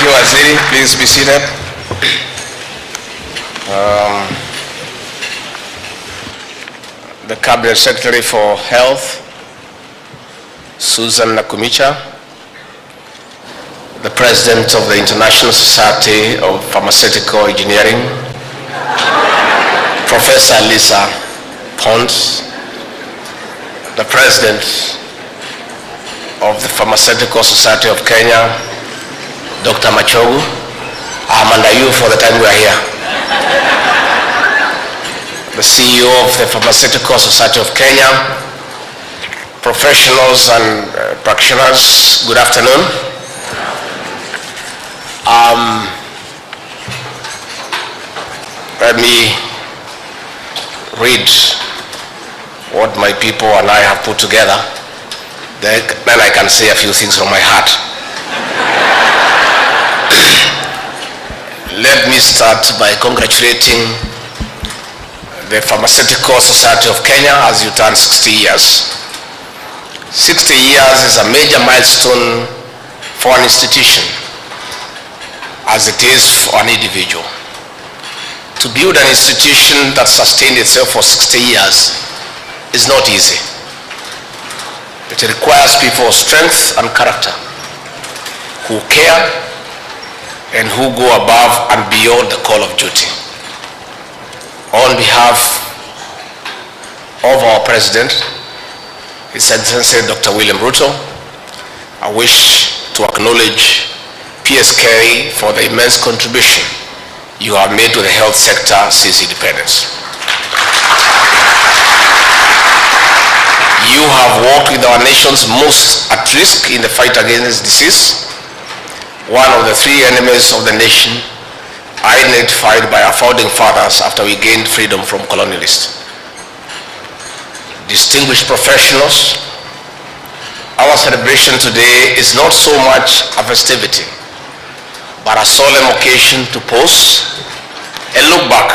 Thank you, Waziri. Please be seated. The Cabinet Secretary for Health, Susan Nakumicha, the President of the International Society of Pharmaceutical Engineering, Professor Lisa Pons, the President of the Pharmaceutical Society of Kenya, Dr. Machogu. I'm under you for the time we are here. The CEO of the Pharmaceutical Society of Kenya, professionals and practitioners, good afternoon. Let me read what my people and I have put together. Then I can say a few things from my heart. Let me start by congratulating the Pharmaceutical Society of Kenya as you turn 60 years. 60 years is a major milestone for an institution, as it is for an individual. To build an institution that sustained itself for 60 years is not easy. It requires people of strength and character who care and who go above and beyond the call of duty. On behalf of our President, His Excellency Dr. William Ruto, I wish to acknowledge PSK for the immense contribution you have made to the health sector since independence. You have worked with our nation's most at risk in the fight against disease, one of the three enemies of the nation identified by our founding fathers after we gained freedom from colonialists. Distinguished professionals, our celebration today is not so much a festivity, but a solemn occasion to pause and look back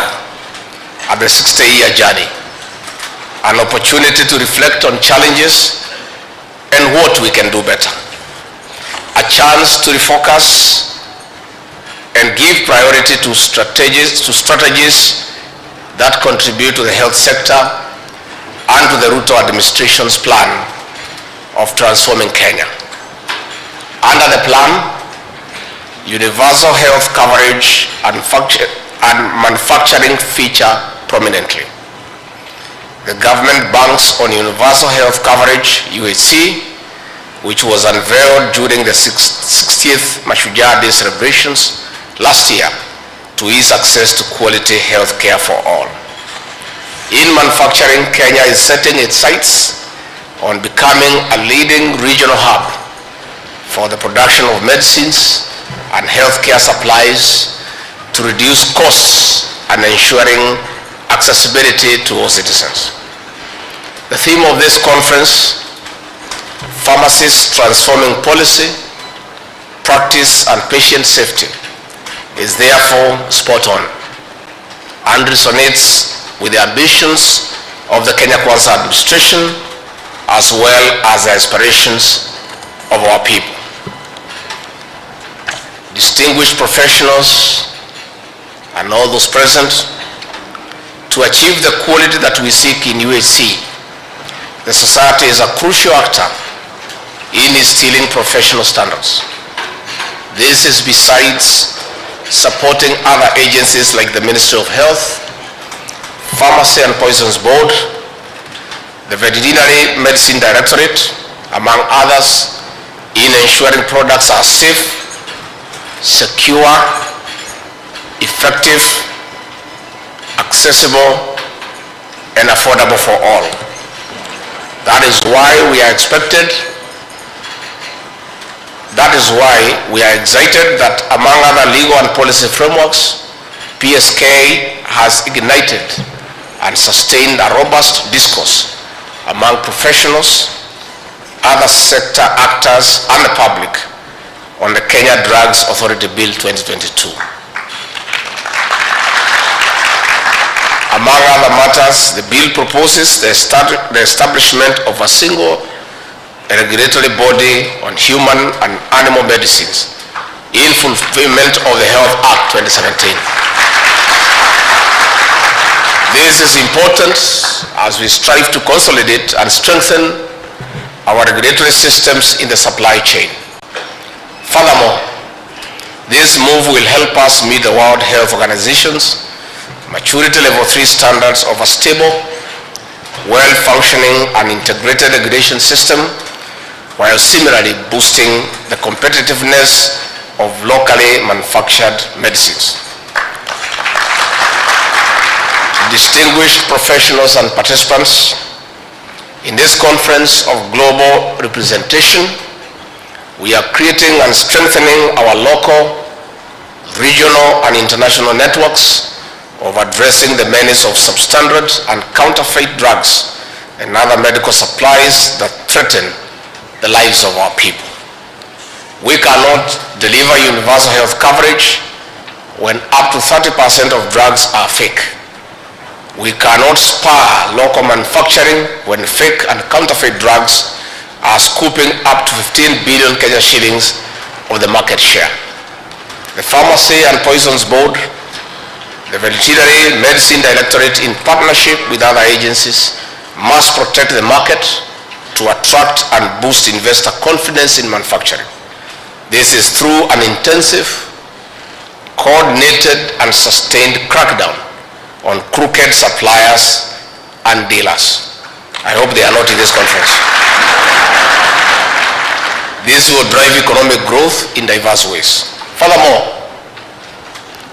at the 60-year journey, an opportunity to reflect on challenges and what we can do better, a chance to refocus and give priority to strategies that contribute to the health sector and to the Ruto administration's plan of transforming Kenya. Under the plan, universal health coverage and manufacturing feature prominently. The government banks on universal health coverage, UHC, which was unveiled during the 60th Mashujaa Day celebrations last year to ease access to quality health care for all. In manufacturing, Kenya is setting its sights on becoming a leading regional hub for the production of medicines and healthcare supplies to reduce costs and ensuring accessibility to all citizens. The theme of this conference, Pharmacists Transforming Policy, Practice and Patient Safety, is therefore spot on and resonates with the ambitions of the Kenya Kwanza administration as well as the aspirations of our people. Distinguished professionals and all those present, to achieve the quality that we seek in UHC, the society is a crucial actor in instilling professional standards. This is besides supporting other agencies like the Ministry of Health, Pharmacy and Poisons Board, the Veterinary Medicine Directorate, among others, in ensuring products are safe, secure, effective, accessible, and affordable for all. That is why we are excited that among other legal and policy frameworks, PSK has ignited and sustained a robust discourse among professionals, other sector actors, and the public on the Kenya Drugs Authority Bill 2022. Among other matters, the bill proposes the establishment of a single regulatory body on human and animal medicines in fulfillment of the Health Act 2017. This is important as we strive to consolidate and strengthen our regulatory systems in the supply chain. Furthermore, this move will help us meet the World Health Organization's maturity level 3 standards of a stable, well-functioning and integrated regulation system, while similarly boosting the competitiveness of locally manufactured medicines. Distinguished professionals and participants, in this conference of global representation, we are creating and strengthening our local, regional and international networks of addressing the menace of substandard and counterfeit drugs and other medical supplies that threaten the lives of our people. We cannot deliver universal health coverage when up to 30% of drugs are fake. We cannot spur local manufacturing when fake and counterfeit drugs are scooping up to 15 billion Kenya shillings of the market share. The Pharmacy and Poisons Board, the Veterinary Medicine Directorate, in partnership with other agencies, must protect the market to attract and boost investor confidence in manufacturing. This is through an intensive, coordinated and sustained crackdown on crooked suppliers and dealers. I hope they are not in this conference. This will drive economic growth in diverse ways. Furthermore,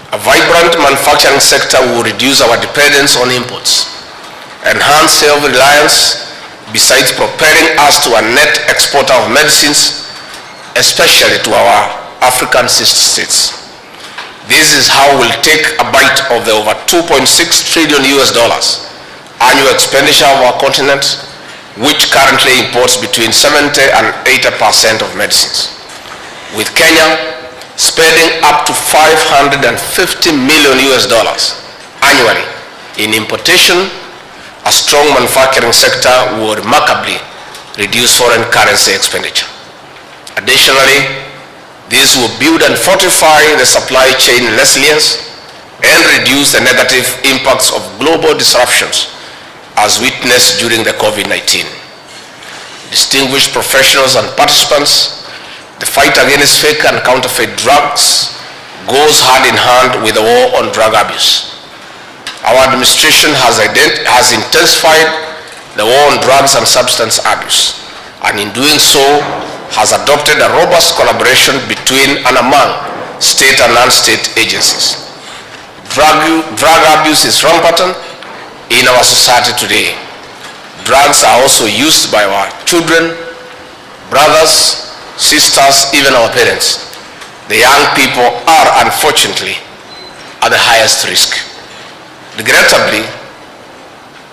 a vibrant manufacturing sector will reduce our dependence on imports, enhance self-reliance, besides propelling us to a net exporter of medicines, especially to our African sister states. This is how we'll take a bite of the over $2.6 trillion annual expenditure of our continent, which currently imports between 70 and 80% of medicines, with Kenya spending up to $550 million annually in importation. A strong manufacturing sector will remarkably reduce foreign currency expenditure. Additionally, this will build and fortify the supply chain resilience and reduce the negative impacts of global disruptions as witnessed during the COVID-19. Distinguished professionals and participants, the fight against fake and counterfeit drugs goes hand in hand with the war on drug abuse. Our administration has intensified the war on drugs and substance abuse, and in doing so has adopted a robust collaboration between and among state and non-state agencies. Drug abuse is rampant in our society today. Drugs are also used by our children, brothers, sisters, even our parents. The young people are unfortunately at the highest risk. Regrettably,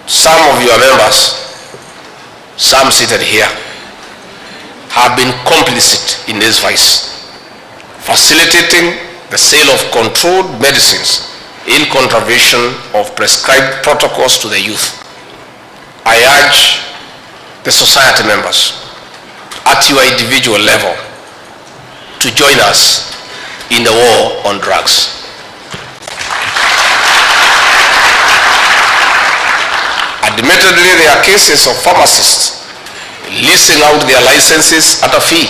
some of your members, some seated here, have been complicit in this vice, facilitating the sale of controlled medicines in contravention of prescribed protocols to the youth. I urge the society members at your individual level to join us in the war on drugs. Admittedly, there are cases of pharmacists leasing out their licenses at a fee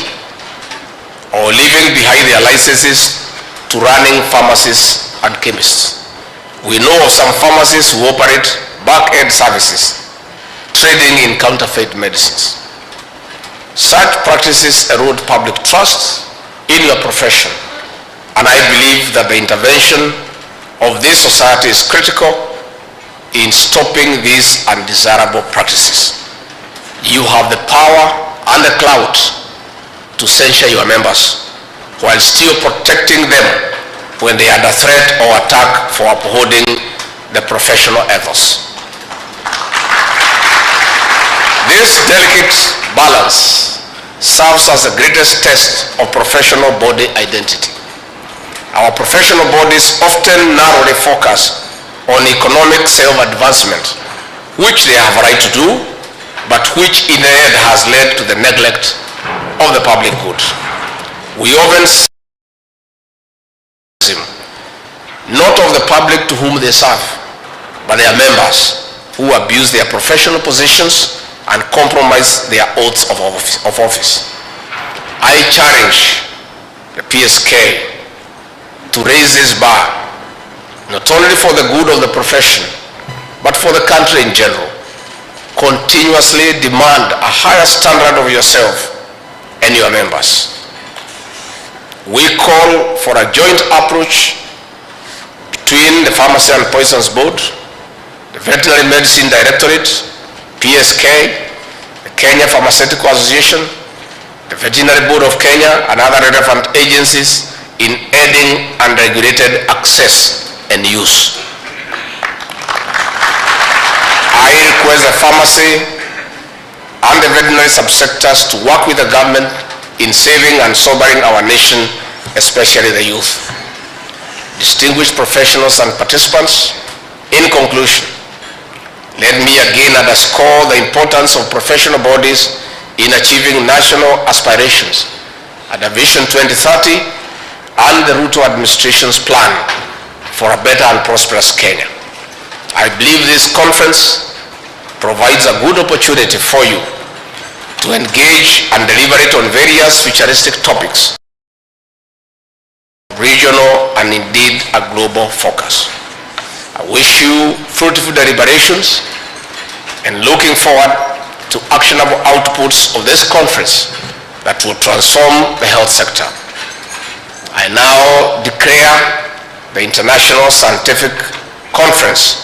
or leaving behind their licenses to running pharmacies and chemists. We know of some pharmacists who operate back-end services, trading in counterfeit medicines. Such practices erode public trust in your profession, and I believe that the intervention of this society is critical in stopping these undesirable practices. You have the power and the clout to censure your members while still protecting them when they are under threat or attack for upholding the professional ethos. This delicate balance serves as the greatest test of professional body identity. Our professional bodies often narrowly focus on economic self-advancement, which they have a right to do, but which in the end has led to the neglect of the public good. We often public to whom they serve, but their members who abuse their professional positions and compromise their oaths of office. I challenge the PSK to raise this bar, not only for the good of the profession, but for the country in general. Continuously demand a higher standard of yourself and your members. We call for a joint approach between the Pharmacy and Poisons Board, the Veterinary Medicine Directorate, PSK, the Kenya Pharmaceutical Association, the Veterinary Board of Kenya, and other relevant agencies in aiding unregulated access and use. I request the pharmacy and the veterinary subsectors to work with the government in saving and sobering our nation, especially the youth. Distinguished professionals and participants, in conclusion, let me again underscore the importance of professional bodies in achieving national aspirations and the Vision 2030 and the Ruto administration's plan for a better and prosperous Kenya. I believe this conference provides a good opportunity for you to engage and deliberate on various futuristic topics, regional and indeed a global focus. I wish you fruitful deliberations and looking forward to actionable outputs of this conference that will transform the health sector. I now declare the International Scientific Conference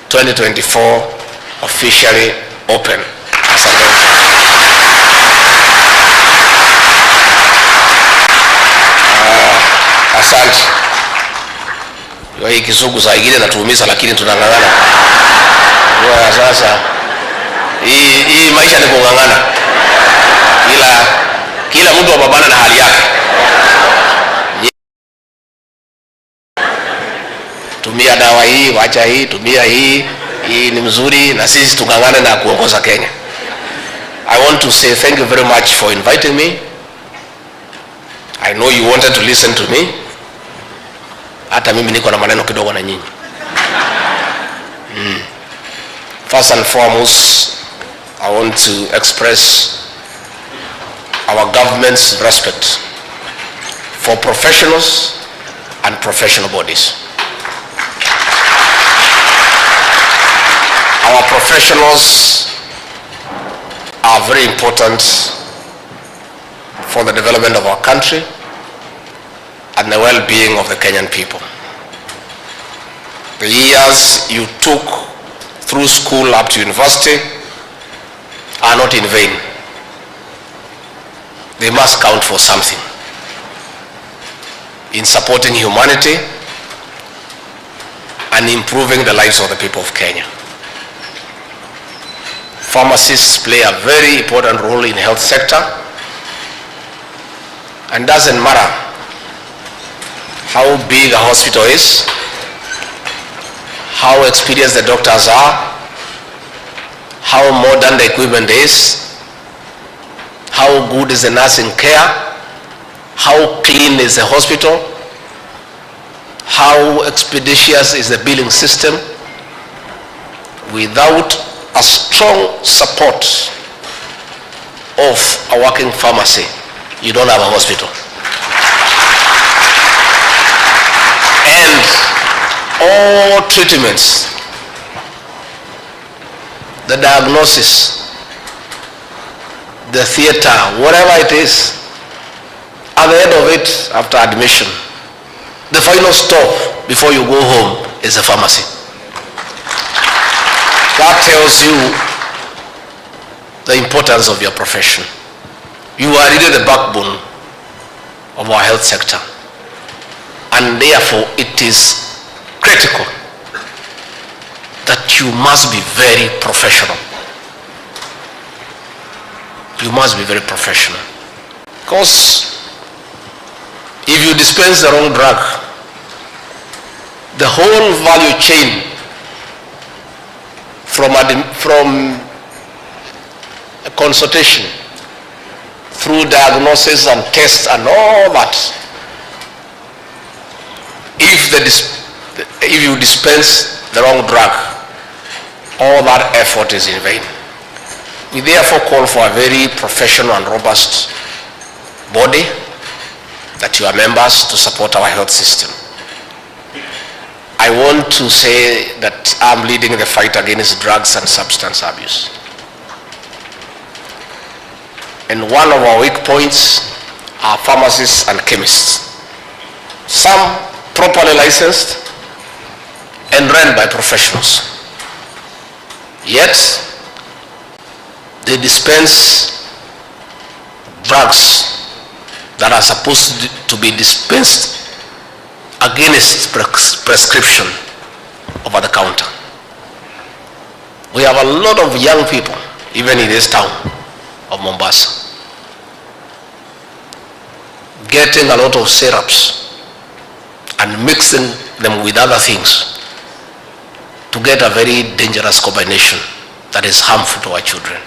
2024 officially open. Asante. Hii kizungu saa ingine natuumiza, lakini tunang'ang'ana. Sasa hii maisha ni kung'ang'ana. Kila mtu apambana na hali yake. Tumia dawa hii, wacha hii, tumia hii ni mzuri, na sisi tung'ang'ane na kuongoza Kenya. I want to say thank you very much for inviting me. I know you wanted to listen to me. Hata mimi niko na maneno kidogo na nyinyi. First and foremost, I want to express our government's respect for professionals and professional bodies. Our professionals are very important for the development of our country and the well-being of the Kenyan people. The years you took through school up to university are not in vain. They must count for something in supporting humanity and improving the lives of the people of Kenya. Pharmacists play a very important role in the health sector, and doesn't matter how big a hospital is, how experienced the doctors are, how modern the equipment is, how good is the nursing care, how clean is the hospital, how expeditious is the billing system. Without a strong support of a working pharmacy, you don't have a hospital. And all treatments, the diagnosis, the theater, whatever it is, at the end of it, after admission, the final stop before you go home is a pharmacy. That tells you the importance of your profession. You are really the backbone of our health sector, and therefore it is critical that you must be very professional. You must be very professional, because if you dispense the wrong drug, the whole value chain from a consultation through diagnosis and tests and all that, if the if you dispense the wrong drug, all that effort is in vain. We therefore call for a very professional and robust body that you are members to support our health system. I want to say that I'm leading the fight against drugs and substance abuse. And one of our weak points are pharmacists and chemists. Some properly licensed and run by professionals. Yet, they dispense drugs that are supposed to be dispensed against prescription over the counter. We have a lot of young people, even in this town of Mombasa, getting a lot of syrups and mixing them with other things to get a very dangerous combination that is harmful to our children.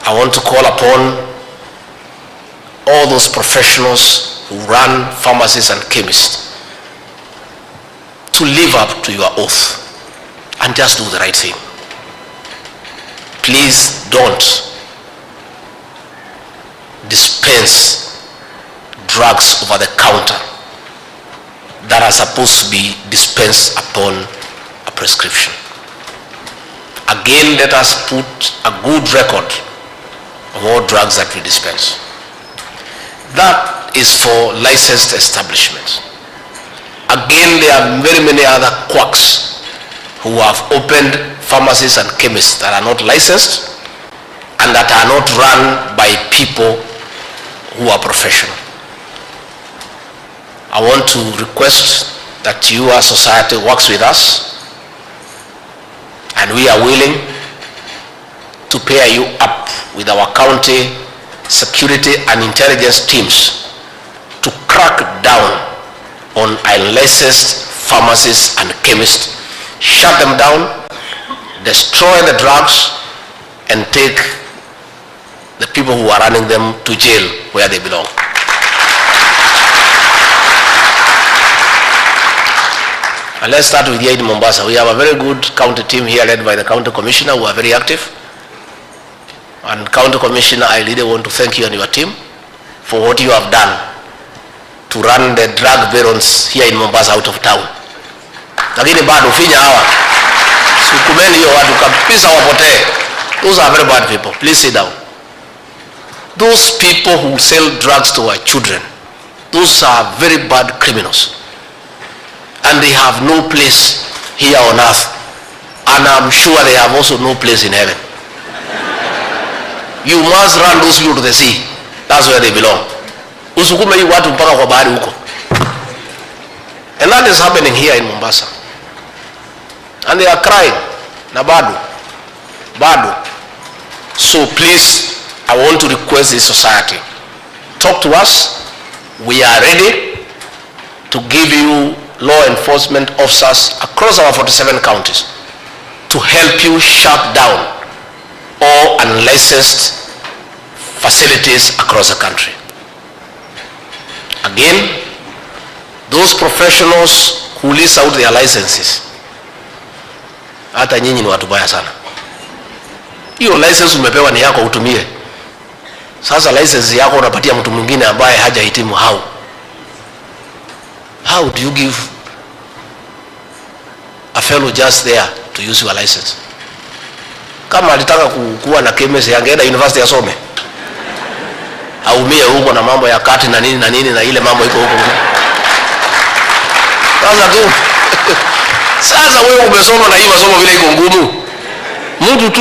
I want to call upon all those professionals who run pharmacies and chemists to live up to your oath and just do the right thing. Please don't dispense drugs over the counter that are supposed to be dispensed upon a prescription. Again, let us put a good record of all drugs that we dispense. That is for licensed establishments. Again, there are very many other quacks who have opened pharmacies and chemists that are not licensed and that are not run by people who are professional. I want to request that you as society works with us, and we are willing to pair you up with our county security and intelligence teams to crack down on unlicensed pharmacists and chemists, shut them down, destroy the drugs, and take the people who are running them to jail where they belong. And let's start with here in Mombasa. We have a very good county team here led by the county commissioner who are very active. And county commissioner, I really want to thank you and your team for what you have done to run the drug barons here in Mombasa out of town. Lakini bado finya hawa. Sukumeni hiyo watu kabisa wapotee. Those are very bad people. Please sit down. Those people who sell drugs to our children, those are very bad criminals. And they have no place here on earth. And I'm sure they have also no place in heaven. You must run those people to the sea. That's where they belong. Usukume hii watu mpaka kwa bahari huko. And that is happening here in Mombasa. And they are crying. Na bado. So please, I want to request this society. Talk to us. We are ready to give you law enforcement officers across our 47 counties to help you shut down all unlicensed facilities across the country. Again, those professionals who lease out their licenses, hata nyinyi ni watu baya sana. Hiyo license umepewa ni yako utumie. Sasa license yako unapatia mtu mwingine ambaye hajahitimu. How do you give a fellow just there to use your license? Kama alitaka kuwa na chemist yangeenda university asome. Aumie huko na mambo ya kati na nini na ile mambo iko huko. Sasa tu. Sasa wewe umesoma na hii masomo vile iko ngumu. Mtu